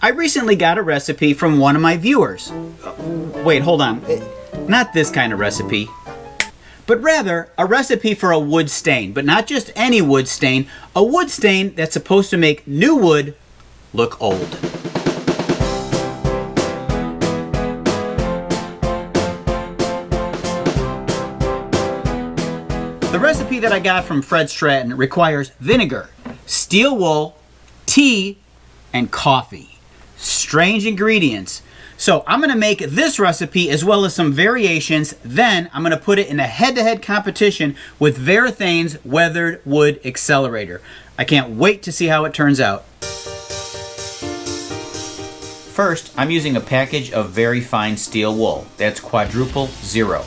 I recently got a recipe from one of my viewers. Wait, hold on. Not this kind of recipe, but rather a recipe for a wood stain, but not just any wood stain, a wood stain that's supposed to make new wood look old. The recipe that I got from Fred Stratton requires vinegar, steel wool, tea, and coffee. Strange ingredients. So I'm going to make this recipe as well as some variations. Then I'm going to put it in a head-to-head competition with Varathane's Weathered Wood Accelerator. I can't wait to see how it turns out. First, I'm using a package of very fine steel wool. That's quadruple 0.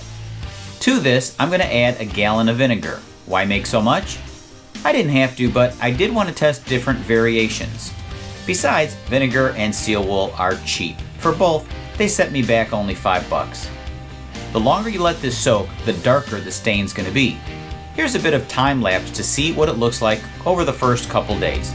To this, I'm going to add a gallon of vinegar. Why make so much? I didn't have to, but I did want to test different variations. Besides, vinegar and steel wool are cheap. For both, they set me back only $5. The longer you let this soak, the darker the stain's going to be. Here's a bit of time lapse to see what it looks like over the first couple days.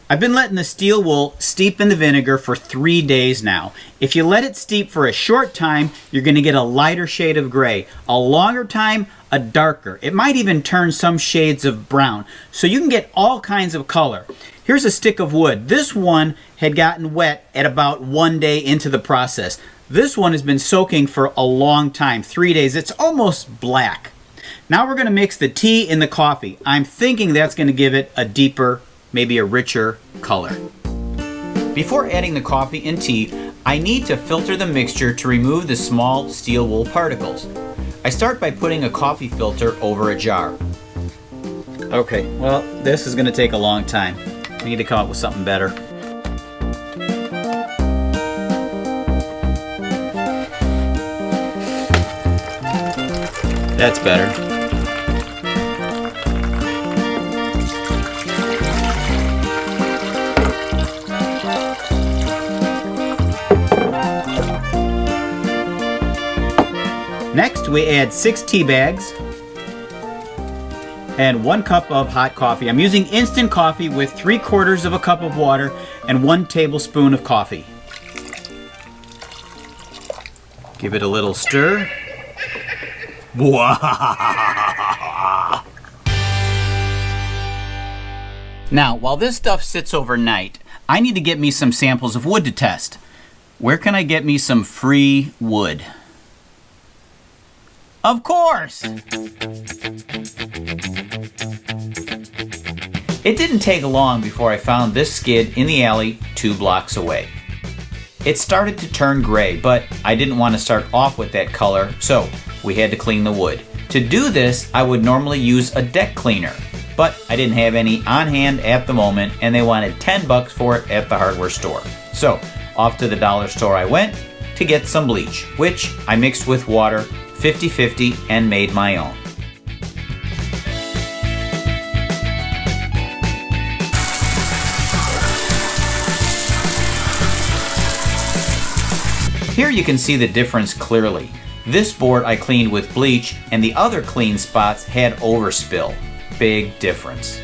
I've been letting the steel wool steep in the vinegar for 3 days now. If you let it steep for a short time, you're going to get a lighter shade of gray. A longer time, a darker. It might even turn some shades of brown. So you can get all kinds of color. Here's a stick of wood. This one had gotten wet at about 1 day into the process. This one has been soaking for a long time, 3 days. It's almost black. Now we're going to mix the tea and the coffee. I'm thinking that's going to give it a deeper, maybe a richer color. Before adding the coffee and tea, I need to filter the mixture to remove the small steel wool particles. I start by putting a coffee filter over a jar. Okay, well, this is going to take a long time. I need to come up with something better. That's better. Next, we add 6 tea bags and 1 cup of hot coffee. I'm using instant coffee with 3/4 of a cup of water and 1 tablespoon of coffee. Give it a little stir. Now, while this stuff sits overnight, I need to get me some samples of wood to test. Where can I get me some free wood? Of course! It didn't take long before I found this skid in the alley 2 blocks away. It started to turn gray, but I didn't want to start off with that color, so we had to clean the wood. To do this, I would normally use a deck cleaner, but I didn't have any on hand at the moment, and they wanted $10 for it at the hardware store. So, off to the dollar store I went to get some bleach, which I mixed with water 50-50 and made my own. Here you can see the difference clearly. This board I cleaned with bleach and the other clean spots had overspill. Big difference.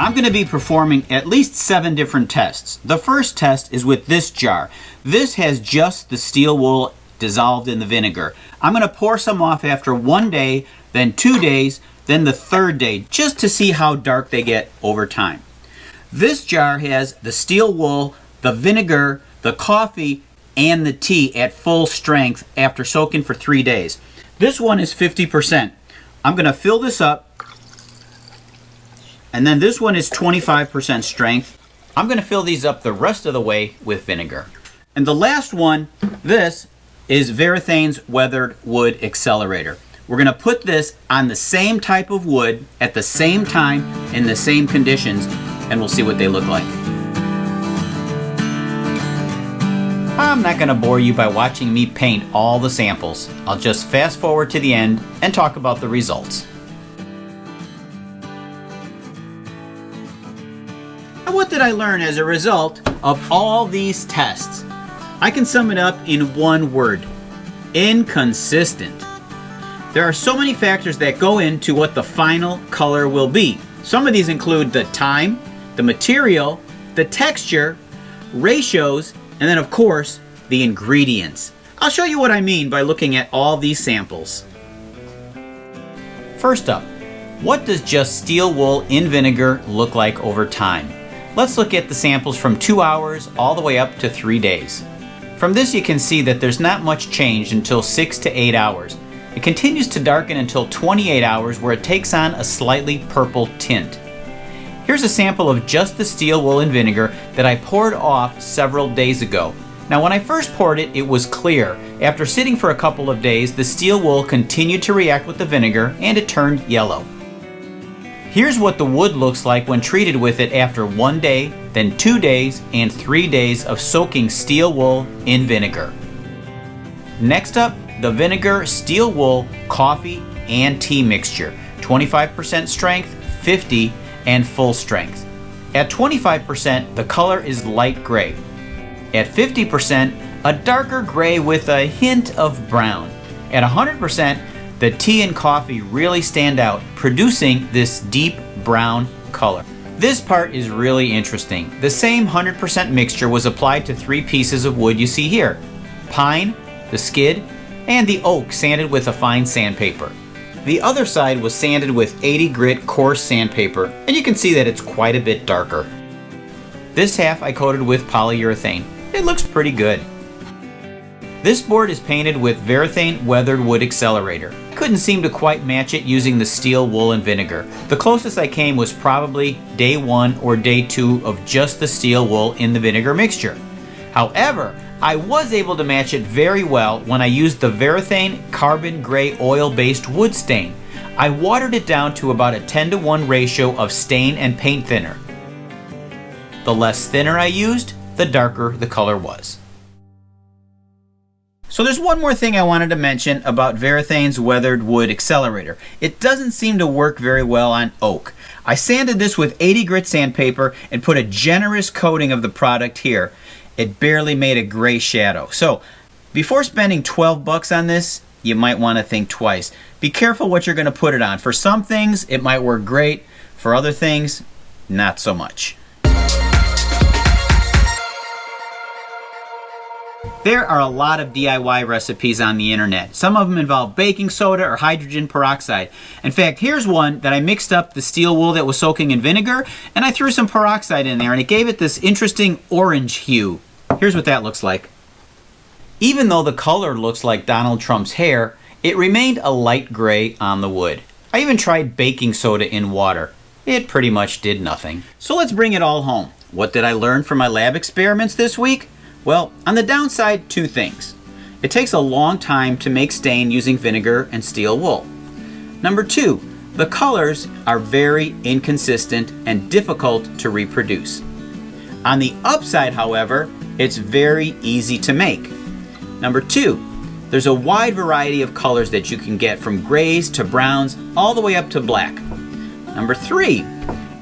I'm going to be performing at least 7 different tests. The first test is with this jar. This has just the steel wool dissolved in the vinegar. I'm going to pour some off after 1 day, then 2 days, then the 3rd day, just to see how dark they get over time. This jar has the steel wool, the vinegar, the coffee, and the tea at full strength after soaking for 3 days. This one is 50%. I'm going to fill this up. And then this one is 25% strength. I'm going to fill these up the rest of the way with vinegar. And the last one, this is Varathane's Weathered Wood Accelerator. We're going to put this on the same type of wood at the same time in the same conditions, and we'll see what they look like. I'm not going to bore you by watching me paint all the samples. I'll just fast forward to the end and talk about the results. Now, what did I learn as a result of all these tests? I can sum it up in one word: inconsistent. There are so many factors that go into what the final color will be. Some of these include the time, the material, the texture, ratios, and then of course, the ingredients. I'll show you what I mean by looking at all these samples. First up, what does just steel wool in vinegar look like over time? Let's look at the samples from 2 hours all the way up to 3 days. From this you can see that there's not much change until 6 to 8 hours. It continues to darken until 28 hours where it takes on a slightly purple tint. Here's a sample of just the steel wool in vinegar that I poured off several days ago. Now when I first poured it, it was clear. After sitting for a couple of days, the steel wool continued to react with the vinegar and it turned yellow. Here's what the wood looks like when treated with it after 1 day, then 2 days, and 3 days of soaking steel wool in vinegar. Next up, the vinegar, steel wool, coffee, and tea mixture. 25% strength, 50%, and full strength. At 25%, the color is light gray. At 50%, a darker gray with a hint of brown. At 100%, the tea and coffee really stand out, producing this deep brown color. This part is really interesting. The same 100% mixture was applied to 3 pieces of wood you see here: pine, the skid, and the oak sanded with a fine sandpaper. The other side was sanded with 80 grit coarse sandpaper, and you can see that it's quite a bit darker. This half I coated with polyurethane. It looks pretty good. This board is painted with Varathane weathered wood accelerator. Couldn't seem to quite match it using the steel wool and vinegar. The closest I came was probably day 1 or day 2 of just the steel wool in the vinegar mixture. However, I was able to match it very well when I used the Varathane carbon gray oil-based wood stain. I watered it down to about a 10-to-1 ratio of stain and paint thinner. The less thinner I used, the darker the color was. So there's one more thing I wanted to mention about Varathane's weathered wood accelerator. It doesn't seem to work very well on oak. I sanded this with 80 grit sandpaper and put a generous coating of the product here. It barely made a gray shadow. So before spending $12 on this, you might want to think twice. Be careful what you're going to put it on. For some things, it might work great. For other things, not so much. There are a lot of DIY recipes on the internet. Some of them involve baking soda or hydrogen peroxide. In fact, here's one that I mixed up the steel wool that was soaking in vinegar, and I threw some peroxide in there, and it gave it this interesting orange hue. Here's what that looks like. Even though the color looks like Donald Trump's hair, it remained a light gray on the wood. I even tried baking soda in water. It pretty much did nothing. So let's bring it all home. What did I learn from my lab experiments this week? Well, on the downside, 2 things. It takes a long time to make stain using vinegar and steel wool. Number 2, the colors are very inconsistent and difficult to reproduce. On the upside, however, it's very easy to make. Number 2, there's a wide variety of colors that you can get from grays to browns all the way up to black. Number 3,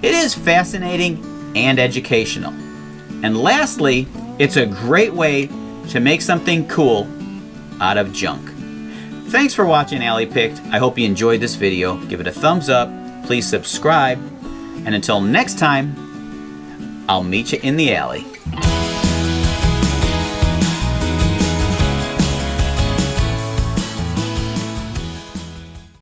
it is fascinating and educational. And lastly, it's a great way to make something cool out of junk. Thanks for watching Alley Picked. I hope you enjoyed this video. Give it a thumbs up. Please subscribe. And until next time, I'll meet you in the alley.